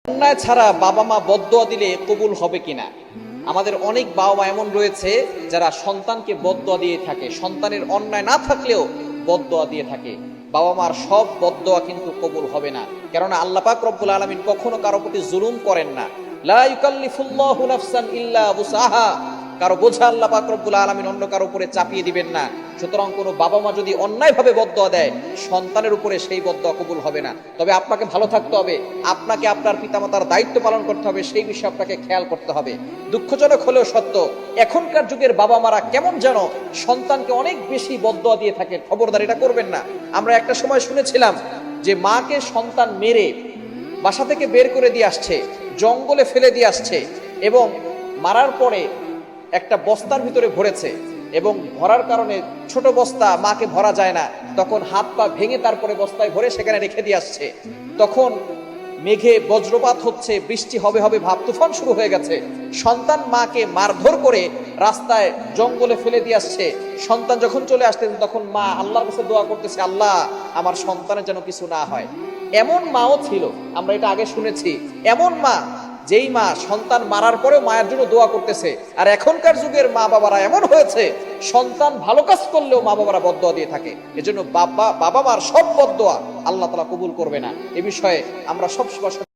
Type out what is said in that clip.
অন্যায় ছাড়া বাবা মা বদদোয়া দিলে কবুল হবে কিনা। আমাদের অনেক বাবা মা এমন রয়েছে যারা সন্তানকে বদদোয়া দিয়ে থাকে, সন্তানের অন্যায় না থাকলেও বদদোয়া দিয়ে থাকে। বাবা মার সব বদদোয়া কিন্তু কবুল হবে না, কেননা আল্লাহ পাক রব্বুল আলামিন কখনো কারো প্রতি জুলুম করেন না। লা ইউকাল্লিফুল্লাহু নাফসান ইল্লা উসআহা, কারো বোঝা আল্লাহ পাক রব্বুল আলামিন অন্য কারো উপরে চাপিয়ে দিবেন না। সুতরাং কোনো বাবা মা যদি অন্যায়ভাবে বদদোয়া দেয়, সন্তানের উপরে সেই বদদোয়া কবুল হবে না। তবে আপনাকে ভালো থাকতে হবে, আপনাকে আপনার পিতামাতার দায়িত্ব পালন করতে হবে, সেই বিষয়ে আপনাকে খেয়াল করতে হবে। দুঃখজনক হলেও সত্য, এখনকার যুগের বাবা মারা কেমন যেন সন্তানকে অনেক বেশি বদদোয়া দিয়ে থাকে। খবরদার, এটা করবেন না। আমরা একটা সময় শুনেছিলাম যে মাকে সন্তান মেরে বাসা থেকে বের করে দিয়ে আসছে, জঙ্গলে ফেলে দিয়ে আসছে, এবং মারার পরে একটা বস্তার ভিতরে ভরেছে, এবং ভরার কারণে ছোট বস্তা মাকে ভরা যায় না, তখন হাত পা ভেঙে তারপরে বস্তায় ভরে সেখানে রেখে দিয়ে আসছে। তখন মেঘে বজ্রপাত হচ্ছে, বৃষ্টি হবে হবে ভাব, তুফান শুরু হয়ে গেছে। সন্তান মাকে মারধর করে রাস্তায় জঙ্গলে ফেলে দিয়ে আসছে। সন্তান যখন চলে আসতেন তখন মা আল্লাহর কাছে দোয়া করতেছে, আল্লাহ আমার সন্তানের যেন কিছু না হয়। এমন মাও ছিল, আমরা এটা আগে শুনেছি, এমন মা যেই মা সন্তান মারার পরেও মায়ের জন্য দোয়া করতেছে। আর এখনকার যুগের মা বাবারা এমন হয়েছে, সন্তান ভালো কাজ করলেও মা বাবারা বদদোয়া দিয়ে থাকে। এজন্য বাবা মার সব বদদোয়া আল্লাহ তাআলা কবুল করবে না। এ বিষয়ে আমরা সব